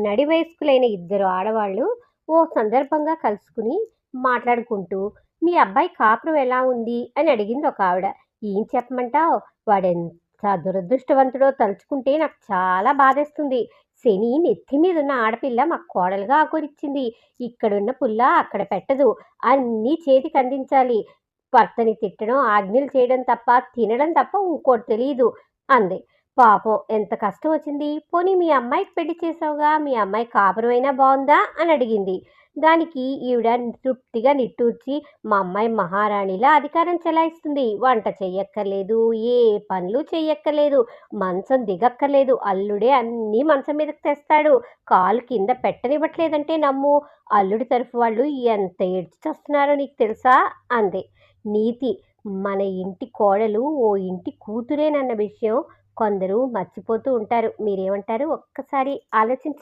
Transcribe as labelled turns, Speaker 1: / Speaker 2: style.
Speaker 1: నడి వయస్కులైన ఇద్దరు ఆడవాళ్ళు ఓ సందర్భంగా కలుసుకుని మాట్లాడుకుంటూ మీ అబ్బాయి కాపురం ఎలా ఉంది అని అడిగింది ఒక ఆవిడ. ఏం చెప్పమంటావు, వాడెంత దురదృష్టవంతుడో తలుచుకుంటే నాకు చాలా బాధేస్తుంది. శని నెత్తి మీద ఉన్న ఆడపిల్ల మాకు కోడలుగా ఆకూరిచ్చింది. ఇక్కడున్న పుల్ల అక్కడ పెట్టదు. అన్నీ చేతికి అందించాలి. భర్తని తిట్టడం ఆజ్ఞలు చేయడం తప్ప తినడం తప్ప ఇంకోటి తెలియదు అంది. పాపం ఎంత కష్టం వచ్చింది. పోనీ మీ అమ్మాయికి పెళ్లి చేసావుగా, మీ అమ్మాయి కాపురమైనా బాగుందా అని అడిగింది. దానికి ఈవిడ తృప్తిగా నిట్టూర్చి, మా అమ్మాయి మహారాణిలా అధికారం చెలాయిస్తుంది. వంట చెయ్యక్కర్లేదు, ఏ పనులు చెయ్యక్కర్లేదు, మంచం దిగక్కర్లేదు, అల్లుడే అన్నీ మంచం మీదకి తెస్తాడు. కాలు కింద పెట్టనివ్వట్లేదంటే నమ్ము. అల్లుడి తరఫు వాళ్ళు ఎంత ఏడ్చి చస్తున్నారో నీకు తెలుసా అంది. నీతి. మన ఇంటి కోడలు ఓ ఇంటి కూతురేనన్న విషయం కొందరు మర్చిపోతూ ఉంటారు. మీరేమంటారు? ఒక్కసారి ఆలోచించండి.